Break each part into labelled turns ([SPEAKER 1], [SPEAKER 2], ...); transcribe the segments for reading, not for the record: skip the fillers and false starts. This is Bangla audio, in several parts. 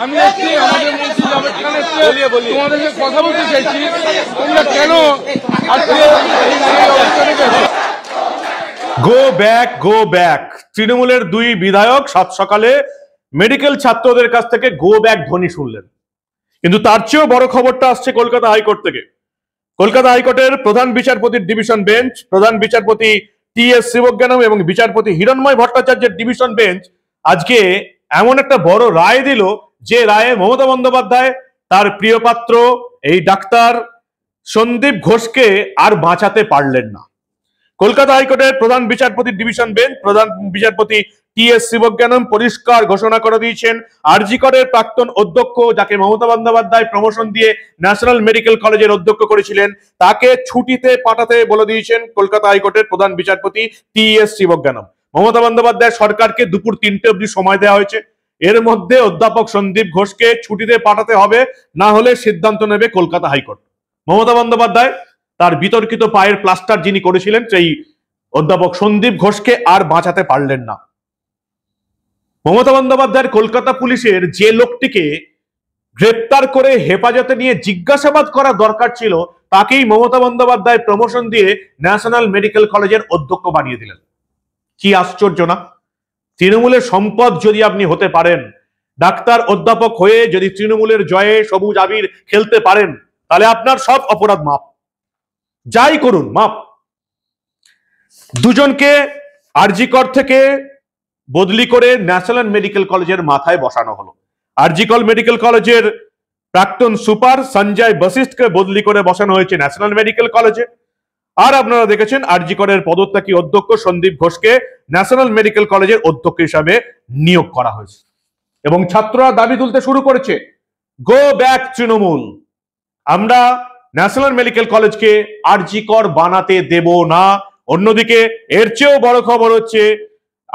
[SPEAKER 1] আমি আজকে আমাদের মন্ত্রী জাভেদ খান এসে তোমাদেরকে কথা বলতে চাইছি, তোমরা কেন আজকে এই অবস্থানে গেছো?
[SPEAKER 2] Go back, go back. তৃণমূলের দুই বিধায়ক সাত সকালে মেডিকেল ছাত্রদের কাছ থেকে গো ব্যাক ধ্বনি শুনলেন। কিন্তু তার চেয়েও বড় খবরটা আসছে কলকাতা হাইকোর্ট থেকে। কলকাতা হাইকোর্টের প্রধান বিচারপতির ডিভিশন বেঞ্চ, প্রধান বিচারপতি টি.এস. শিবজ্ঞানম এবং বিচারপতি হিরণময় ভট্টাচার্যের ডিভিশন বেঞ্চ আজকে এমন একটা বড় রায় দিল, যে রায়ে মমতা বন্দ্যোপাধ্যায় তার প্রিয় পাত্র এই ডাক্তার সন্দীপ ঘোষকে আর বাঁচাতে পারলেন না। কলকাতা হাইকোর্টের প্রধান বিচারপতির ডিভিশন বেঞ্চ, প্রধান বিচারপতি টি.এস. শিবজ্ঞানম পরিষ্কার ঘোষণা করে দিয়েছেন, আরজি করের প্রাক্তন অধ্যক্ষ, যাকে মমতা বন্দ্যোপাধ্যায় প্রমোশন দিয়ে ন্যাশনাল মেডিকেল কলেজের অধ্যক্ষ করেছিলেন, তাকে ছুটিতে পাঠাতে বলে দিয়েছেন কলকাতা হাইকোর্টের প্রধান বিচারপতি টি.এস. শিবজ্ঞানম। মমতা বন্দ্যোপাধ্যায় সরকারকে দুপুর 3টে অবধি সময় দেওয়া হয়েছে। এর মধ্যে অধ্যাপক সন্দীপ ঘোষকে ছুটিতে পাঠাতে হবে, না হলে সিদ্ধান্ত নেবে কলকাতা হাইকোর্ট। মমতা বন্দ্যোপাধ্যায় তার বিতর্কিত পায়ের প্লাস্টার যিনি করেছিলেন, সেই অধ্যাপক সন্দীপ ঘোষকে আর বাঁচাতে পারলেন না। মমতা বন্দ্যোপাধ্যায়ের কলকাতা পুলিশের যে লোকটিকে গ্রেপ্তার করে হেফাজতে নিয়ে জিজ্ঞাসাবাদ করা দরকার ছিল, তাকেই মমতা বন্দ্যোপাধ্যায় প্রমোশন দিয়ে ন্যাশনাল মেডিকেল কলেজের অধ্যক্ষ বানিয়ে দিলেন। কি আশ্চর্য না? তৃণমূলের সম্পদ যদি আপনি হতে পারেন, ডাক্তার অধ্যাপক হয়ে যদি তৃণমূলের জয়ে সবুজ আবির খেলতে পারেন, তাহলে আপনার সব অপরাধ মাপ, যাই করুন মাপ। দুজনকে আরজি কর থেকে বদলি করে ন্যাশনাল মেডিকেল কলেজের মাথায় বসানো হলো। আরজি কর মেডিকেল কলেজের প্রাক্তন সুপার সঞ্জয় বশিষ্ঠকে বদলি করে বসানো হয়েছে ন্যাশনাল মেডিকেল কলেজে। আর আপনারা দেখেছেন আরজি করের পদত্যাগী অধ্যক্ষ সন্দীপ ঘোষকে ন্যাশনাল মেডিকেল কলেজের অধ্যক্ষ হিসাবে নিয়োগ করা হয়েছে। এবং ছাত্ররা দাবি তুলতে শুরু করেছে, গো ব্যাক তৃণমূল, আমরা ন্যাশনাল মেডিকেল কলেজকে আরজি কর বানাতে দেব না। অন্যদিকে এর চেয়েও বড় খবর হচ্ছে,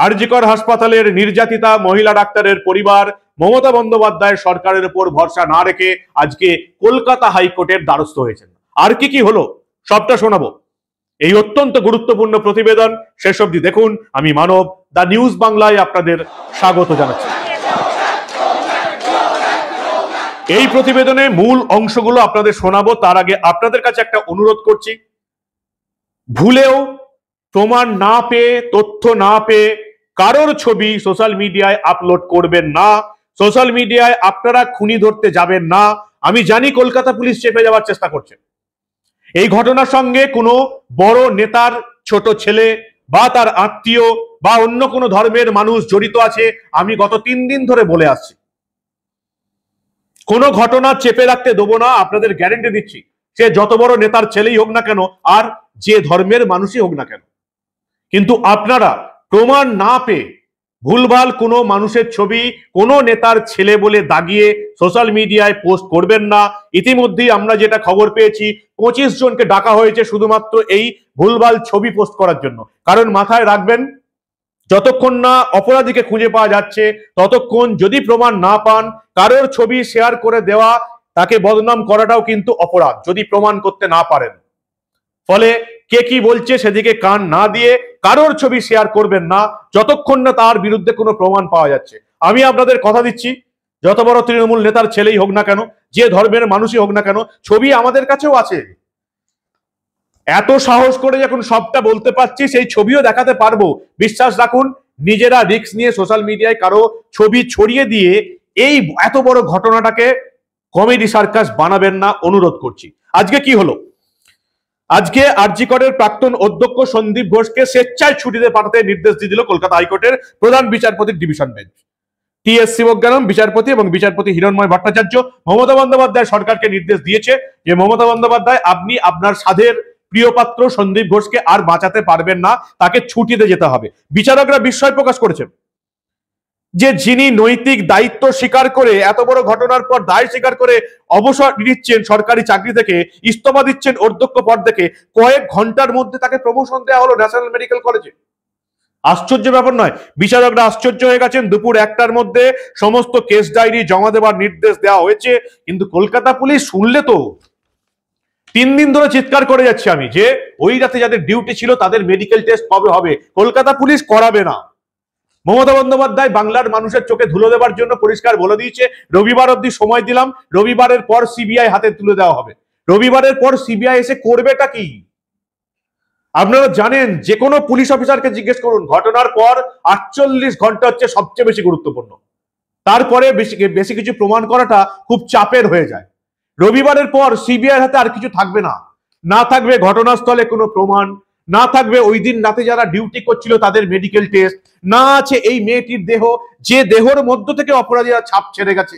[SPEAKER 2] আরজি কর হাসপাতালের নির্যাতিতা মহিলা ডাক্তারের পরিবার মমতা বন্দ্যোপাধ্যায় সরকারের উপর ভরসা না রেখে আজকে কলকাতা হাইকোর্টের দ্বারস্থ হয়েছেন। আর কি কি হলো সবটা শোনাবো এই অত্যন্ত গুরুত্বপূর্ণ প্রতিবেদন। শেষ অবধি দেখুন। আমি মানব, দা নিউজ বাংলায় আপনাদের স্বাগত জানাচ্ছি। এই প্রতিবেদনে মূল অংশগুলো আপনাদের শোনাবো। তার আগে আপনাদের কাছে একটা অনুরোধ করছি, ভুলেও প্রমাণ না পেয়ে, তথ্য না পেয়ে কারোর ছবি সোশ্যাল মিডিয়ায় আপলোড করবেন না। সোশ্যাল মিডিয়ায় আপনারা খুনি ধরতে যাবেন না। আমি জানি কলকাতা পুলিশ চেপে যাওয়ার চেষ্টা করছে। এই ঘটনার সঙ্গে কোনো বড় নেতার ছোট ছেলে বা তার আত্মীয় বা অন্য কোনো ধর্মের মানুষ জড়িত আছে, আমি গত 3 দিন ধরে বলে আসছি। কোনো ঘটনা চেপে রাখতে দেবো না, আপনাদের গ্যারেন্টি দিচ্ছি। সে যত বড় নেতার ছেলেই হোক না কেন, আর যে ধর্মের মানুষই হোক না কেন। কিন্তু আপনারা প্রমাণ না পেয়ে ভুলভাল কোনো মানুষের ছবি কোনো নেতার ছেলে বলে দাগিয়ে সোশ্যাল মিডিয়ায় পোস্ট করবেন না। ইতিমধ্যেই আমরা যেটা খবর পেয়েছি, 25 জনকে ডাকা হয়েছে শুধুমাত্র এই ভুলভাল ছবি পোস্ট করার জন্য। কারণ মাথায় রাখবেন, যতক্ষণ না অপরাধীকে খুঁজে পাওয়া যাচ্ছে, ততক্ষণ যদি প্রমাণ না পান, কারোর ছবি শেয়ার করে দেওয়া, তাকে বদনাম করাটাও কিন্তু অপরাধ যদি প্রমাণ করতে না পারেন। ফলে কে কি বলছে সেদিকে কান না দিয়ে কারোর ছবি শেয়ার করবেন না, যতক্ষণ না তার বিরুদ্ধে কোনো প্রমাণ পাওয়া যাচ্ছে। আমি আপনাদের কথা দিচ্ছি, যত বড় তৃণমূল নেতার ছেলেই হোক না কেন, যে ধর্মের মানুষই হোক না কেন, ছবি আমাদের কাছেও আছে। এত সাহস করে যখন সবটা বলতে পারছি, সেই ছবিও দেখাতে পারবো। বিশ্বাস রাখুন, নিজেরা রিস্ক নিয়ে সোশ্যাল মিডিয়ায় কারো ছবি ছড়িয়ে দিয়ে এই এত বড় ঘটনাটাকে কমেডি সার্কাস বানাবেন না, অনুরোধ করছি। আজকে কি হলো? আজকে আরজি করের প্রাক্তন অধ্যক্ষ সন্দীপ ঘোষকে স্বেচ্ছায় ছুটিতে পাঠাতে নির্দেশ দিয়ে দিল কলকাতা হাইকোর্টের প্রধান বিচারপতির ডিভিশন বেঞ্চ। টি.এস. শিবজ্ঞানম বিচারপতি এবং বিচারপতি হিরণময় ভট্টাচার্য মমতা বন্দ্যোপাধ্যায় সরকারকে নির্দেশ দিয়েছে যে, মমতা বন্দ্যোপাধ্যায়, আপনি আপনার সাধের প্রিয় পাত্র সন্দীপ ঘোষকে আর বাঁচাতে পারবেন না, তাকে ছুটিতে যেতে হবে। বিচারকরা বিস্ময় প্রকাশ করেছেন যে, যিনি নৈতিক দায়িত্ব স্বীকার করে এত বড় ঘটনার পর দায় স্বীকার করে অবসর নিচ্ছেন সরকারি চাকরি থেকে, ইস্তফা দিচ্ছেন অধ্যক্ষ পদ থেকে, কয়েক ঘন্টার মধ্যে তাকে প্রমোশন দেওয়া হলো ন্যাশনাল মেডিকেল কলেজে। আশ্চর্য ব্যাপার নয়? বিচারকরা আশ্চর্য হয়ে গেছেন। দুপুর 1টার মধ্যে সমস্ত কেস ডায়েরি জমা দেওয়ার নির্দেশ দেওয়া হয়েছে। কিন্তু কলকাতা পুলিশ শুনলে তো 3 দিন ধরে চিৎকার করে যাচ্ছি আমি, যে ওই রাতে যাদের ডিউটি ছিল তাদের মেডিকেল টেস্ট কবে হবে? কলকাতা পুলিশ করাবে না। মমতা বন্দ্যোপাধ্যায় বাংলার মানুষের চোখে ধুলো দেওয়ার জন্য পরিষ্কার বলে দিয়েছে, রবিবার অবধি সময় দিলাম, রবিবারের পর সিবিআই হাতে তুলে দেওয়া হবে। রবিবারের পর সিবিআই এসে করবেটা কি? আপনারা জানেন, যে কোনো পুলিশ অফিসারকে জিজ্ঞেস করুন, ঘটনার পর 48 ঘন্টা হচ্ছে সবচেয়ে বেশি গুরুত্বপূর্ণ। তারপরে বেশি কিছু প্রমাণ করাটা খুব চাপের হয়ে যায়। রবিবারের পর সিবিআই হাতে আর কিছু থাকবে না। না থাকবে ঘটনাস্থলে কোনো প্রমাণ, না থাকবে ওই দিন রাতে যারা ডিউটি করছিল তাদের মেডিকেল টেস্ট, না আছে এই মেয়েটির দেহ, যে দেহর মধ্য থেকে অপরাধীরা ছাপ ছেড়ে গেছে।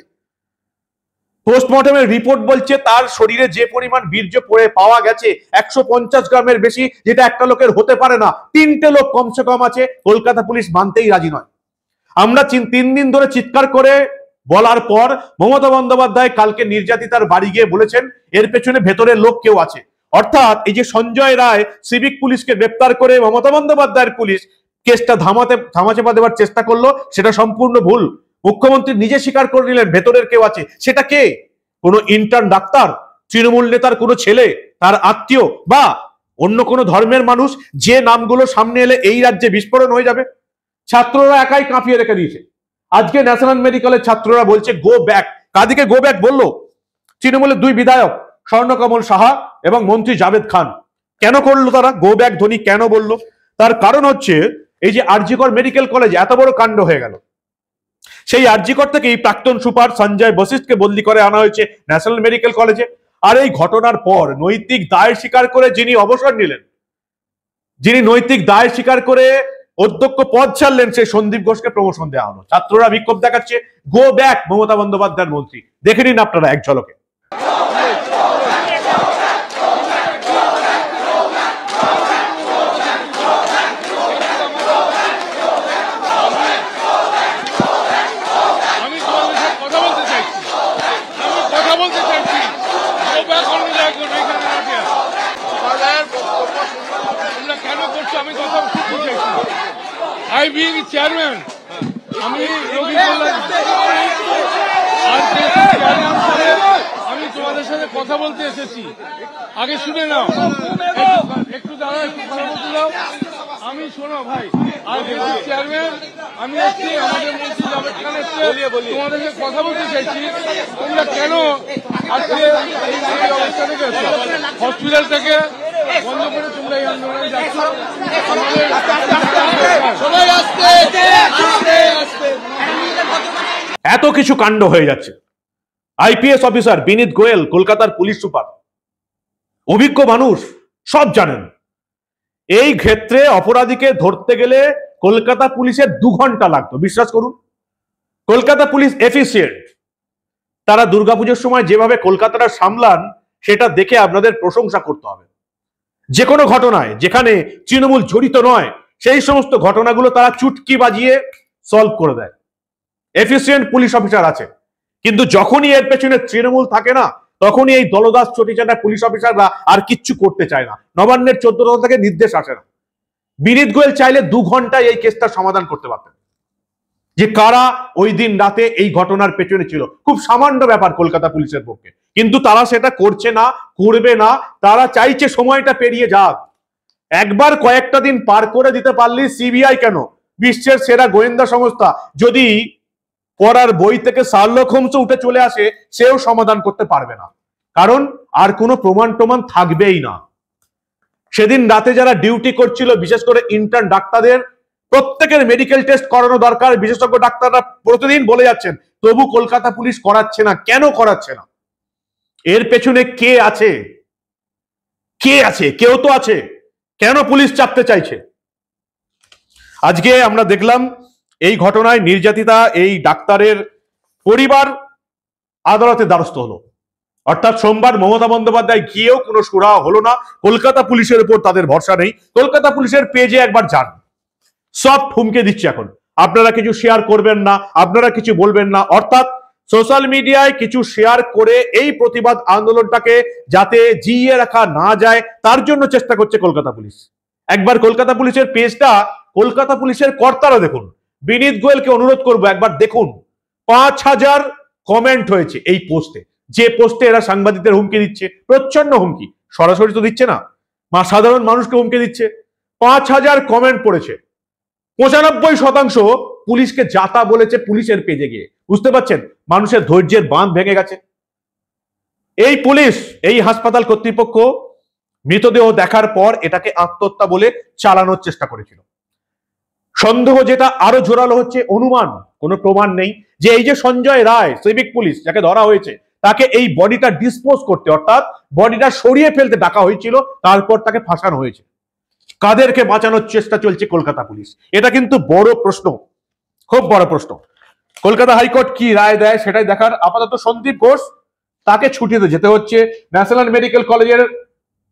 [SPEAKER 2] পোস্টমর্টমের রিপোর্ট বলছে তার শরীরে যে পরিমাণ বীর্য পড়ে পাওয়া গেছে 150 গ্রামের বেশি, যেটা একটা লোকের হতে পারে না। 3টে লোক কমসে কম আছে, কলকাতা পুলিশ মানতেই রাজি নয়। আমরা 3 দিন ধরে চিৎকার করে বলার পর মমতা বন্দ্যোপাধ্যায় কালকে নির্যাতিতার বাড়ি গিয়ে বলেছেন এর পেছনে ভেতরের লোক কেউ আছে। অর্থাৎ এই যে সঞ্জয় রায় সিভিক পুলিশকে গ্রেপ্তার করে মমতা বন্দ্যোপাধ্যায়ের পুলিশ কেসটা ধামাচাপা দেওয়ার চেষ্টা করলো, সেটা সম্পূর্ণ ভুল। মুখ্যমন্ত্রী নিজে স্বীকার করে নিলেন ভেতরের কেউ আছে। সেটা কে? কোনো ইন্টার্ন ডাক্তার, তৃণমূল নেতার কোনো ছেলে, তার আত্মীয়, বা অন্য কোনো ধর্মের মানুষ, যে নামগুলো সামনে এলে এই রাজ্যে বিস্ফোরণ হয়ে যাবে। ছাত্ররা একাই কাঁপিয়ে রেখে দিয়েছে। আজকে ন্যাশনাল মেডিকেলের ছাত্ররা বলছে গো ব্যাক। কাদিকে গো ব্যাক বললো? তৃণমূলের 2 বিধায়ক স্বর্ণকমল সাহা এবং মন্ত্রী জাভেদ খান। কেন করলো তারা গো ব্যাক ধ্বনি কেন বললো? তার কারণ হচ্ছে এই যে আরজিকর মেডিকেল কলেজ এত বড় কাণ্ড হয়ে গেল, সেই আরজিকর থেকেই প্রাক্তন সুপার সঞ্জয় বশিষ্ঠকে বদলি করে আনা হয়েছে ন্যাশনাল মেডিকেল কলেজে। আর এই ঘটনার পর নৈতিক দায় স্বীকার করে যিনি অবসর নিলেন, যিনি নৈতিক দায় স্বীকার করে অধ্যক্ষ পদ ছাড়লেন, সেই সন্দীপ ঘোষকে প্রমোশন দেওয়া হলো। ছাত্ররা বিক্ষোভ দেখাচ্ছে, গো ব্যাক মমতা বন্দ্যোপাধ্যায়ের মন্ত্রী। দেখে নিন আপনারা এক ঝলকে।
[SPEAKER 1] I being chairman, আমি আমি তোমাদের সাথে কথা বলতে এসেছি। আগে শুনে নাও, একটু দাঁড়া, একটু কথা বলতে দাও। আমি শোনো ভাই, আর চেয়ারম্যান আমি এসছি, আমাদের মন্ত্রী জাভেদ খান এসছে, তোমাদের সাথে কথা বলতে চাইছি। তোমরা কেন আজকে এই অবস্থা থেকে হসপিটাল থেকে বন্ধ করে তোমরা এই আন্দোলনে যাচ্ছ?
[SPEAKER 2] এত কিছু কাণ্ড হয়ে যাচ্ছে। আইপিএস অফিসার বিনীত গোয়েল, কলকাতার পুলিশ সুপার, অভিজ্ঞ মানুষ, সব জানেন। এই ক্ষেত্রে অপরাধীকে ধরতে গেলে কলকাতা পুলিশের 2 ঘন্টা লাগতো, বিশ্বাস করুন। Kolkata police efficient. তারা দুর্গাপুজোর সময় যেভাবে কলকাতাটা সামলান, সেটা দেখে আপনাদের প্রশংসা করতে হবে। যে কোনো ঘটনায় যেখানে তৃণমূল জড়িত নয়, সেই সমস্ত ঘটনাগুলো তারা চুটকি বাজিয়ে সলভ করে দেয়। এফিসিয়েন্ট পুলিশ অফিসার আছে। কিন্তু যখনই এর পেছনে তৃণমূল থাকে না, তখনই এই দলদাস চটিচাটা পুলিশ অফিসাররা আর কিচ্ছু করতে চায় না। নবান্নের 14 থেকে নির্দেশ আসে না। বিনীত গোয়েল চাইলে 2 ঘন্টায় এই কেসটা সমাধান করতে পারতেন, যে কারা ওই দিন রাতে এই ঘটনার পেছনে ছিল। খুব সামান্য ব্যাপার কলকাতা পুলিশের পক্ষে, কিন্তু তারা সেটা করছে না, করবে না। তারা চাইছে সময়টা পেরিয়ে যাক। একবার কয়েকটা দিন পার করে দিতে পারলে সিবিআই কেন, বিশ্বের সেরা গোয়েন্দা সংস্থা যদি পড়ার বই থেকে শার্লক হোমস উঠে চলে আসে, সেও সমাধান করতে পারবে না। কারণ আর কোনো প্রমাণ থাকবেই না। সেদিন রাতে যারা ডিউটি করছিল, বিশেষ করে ইন্টার্ন ডাক্তারদের প্রত্যেকের মেডিকেল টেস্ট করানো দরকার। বিশেষজ্ঞ ডাক্তাররা প্রতিদিন বলে যাচ্ছেন, তবু কলকাতা পুলিশ করাচ্ছে না। কেন করাচ্ছে না? এর পেছনে কে আছে? কে আছে? কেউ তো আছে। কেন পুলিশ চাপতে চাইছে? আজকে আমরা দেখলাম এই ঘটনায় নির্যাতিতা এই ডাক্তারের পরিবার আদালতে দ্বারস্থ হলো। অর্থাৎ সোমবার মমতা বন্দ্যোপাধ্যায় গিয়েও কোনো সুরাহা হলো না। কলকাতা পুলিশের উপর তাদের ভরসা নেই। কলকাতা পুলিশের পেজে একবার যান, সব হুমকে দিচ্ছে এখন, আপনারা কিছু শেয়ার করবেন না, আপনারা কিছু বলবেন না। অর্থাৎ সোশ্যাল মিডিয়ায় কিছু শেয়ার করে এই প্রতিবাদ আন্দোলনটাকে যাতে জিইয়ে রাখা না যায়, তার জন্য চেষ্টা করছে কলকাতা পুলিশ। একবার কলকাতা পুলিশের পেজটা, কলকাতা পুলিশের কর্তারা দেখুন। বিনীত গোয়েলকে অনুরোধ করবো, একবার দেখুন 5000 কমেন্ট হয়েছে এই পোস্টে, যে পোস্টে এরা সাংবাদিকদের হুমকি দিচ্ছে। প্রচ্ছন্ন হুমকি, সরাসরি তো দিচ্ছে না, সাধারণ মানুষকে হুমকি দিচ্ছে। 5000 কমেন্ট পড়েছে। 95% পুলিশকে যাতা বলেছে পুলিশের পেজে গিয়ে। বুঝতে পারছেন মানুষের ধৈর্যের বাঁধ ভেঙে গেছে। এই পুলিশ, এই হাসপাতাল কর্তৃপক্ষ মৃতদেহ দেখার পর এটাকে আত্মহত্যা বলে চালানোর চেষ্টা করেছিল। সন্দেহ যেটা আরো জোরালো হচ্ছে, অনুমান, কোনো প্রমাণ নেই, যে এই যে সঞ্জয় রায় সিভিক পুলিশ যাকে ধরা হয়েছে তাকে এই বডিটা ডিসপোজ করতে, অর্থাৎ বডিটা সরিয়ে ফেলতে ডাকা হয়েছিল, তারপর তাকে ফাঁসানো হয়েছে। কাদেরকে বাঁচানোর চেষ্টা চলছে কলকাতা পুলিশ? এটা কিন্তু বড় প্রশ্ন, খুব বড় প্রশ্ন। কলকাতা হাইকোর্ট কি রায় দেয় সেটাই দেখার। আপাতত সন্দীপ ঘোষ তাকে ছুটিতে যেতে হচ্ছে। ন্যাশনাল মেডিকেল কলেজের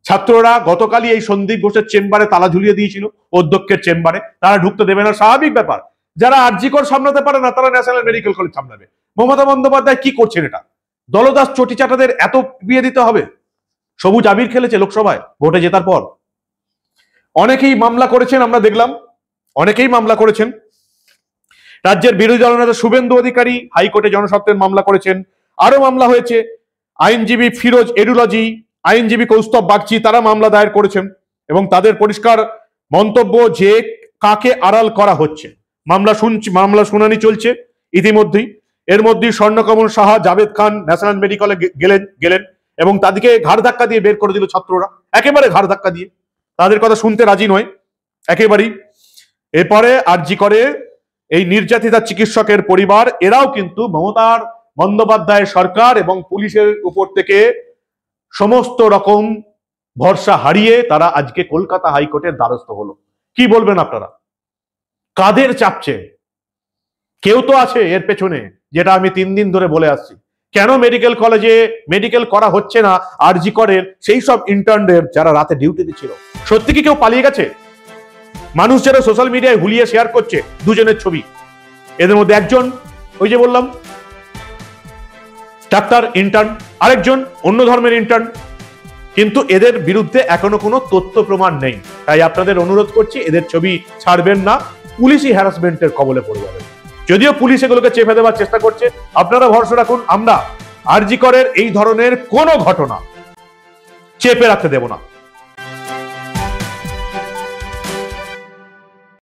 [SPEAKER 2] ছাত্ররা গতকালই এই সন্দীপ ঘোষের চেম্বারে তালা ঝুলিয়ে দিয়েছিল, অধ্যক্ষের চেম্বারে। তারা ঢুকতে দেবে না, স্বাভাবিক ব্যাপার। যারা আরজিকর সামলাতে পারে না তারা ন্যাশনাল মেডিকেল কলেজ সামলাবে। মমতা বন্দ্যোপাধ্যায় কি করছেন এটা? দলদাস চটিচাটাদের এত বিয়ে দিতে হবে? সবুজ আবির খেলেছে লোকসভায় ভোটে জেতার পর। অনেকেই মামলা করেছেন, আমরা দেখলাম অনেকেই মামলা করেছেন। রাজ্যের বিরোধী দলনেতা শুভেন্দু অধিকারী হাইকোর্টে জনস্বার্থের মামলা করেছেন। আরো মামলা হয়েছে, আইনজীবী ফিরোজ এডুলজি, আইনজীবী কৌস্তব বাগচি, তারা মামলা দায়ের করেছেন এবং তাদের পরিষ্কার মন্তব্য যে কাকে আড়াল করা হচ্ছে। মামলা শুনানি চলছে ইতিমধ্যেই। এর মধ্যেই স্বর্ণকমল সাহা, জাভেদ খান ন্যাশনাল মেডিকেলে গেলেন এবং তাদেরকে ঘাড় ধাক্কা দিয়ে বের করে দিল ছাত্ররা, একেবারে ঘাড় ধাক্কা দিয়ে। তাদের কথা শুনতে রাজি নয় একেবারেই। এরপরে আরজি করে এই নির্যাতিতা চিকিৎসকের পরিবার, এরাও কিন্তু মমতার বন্দ্যোপাধ্যায়ের সরকার এবং পুলিশের উপর থেকে সমস্ত রকম ভরসা হারিয়ে তারা আজকে কলকাতা হাইকোর্টের দ্বারস্থ হলো। কি বলবেন আপনারা? কাদের চাপছে? কেউ তো আছে এর পেছনে, যেটা আমি 3 দিন ধরে বলে আসছি। কেন মেডিকেল কলেজে মেডিকেল করা হচ্ছে না আরজি করের সেই সব ইন্টার্নদের যারা রাতে ডিউটিতে ছিল? সত্যি কি কেউ পালিয়ে গেছে? মানুষ যারা সোশ্যাল মিডিয়ায় হুলিয়ে শেয়ার করছে দুজনের ছবি, এদের মধ্যে একজন ওই যে বললাম ডাক্তার ইন্টার্ন, আরেকজন অন্য ধর্মের ইন্টার্ন, কিন্তু এদের বিরুদ্ধে এখনো কোনো তথ্য প্রমাণ নেই। তাই আপনাদের অনুরোধ করছি এদের ছবি ছাড়বেন না, পুলিশি হ্যারাসমেন্টের কবলে পড়ে যাবেন। যদিও পুলিশ এগুলোকে চেপে দেওয়ার চেষ্টা করছে, আপনারা ভরসা রাখুন আমরা আরজি করের এই ধরনের কোনো ঘটনা চেপে রাখতে দেব না।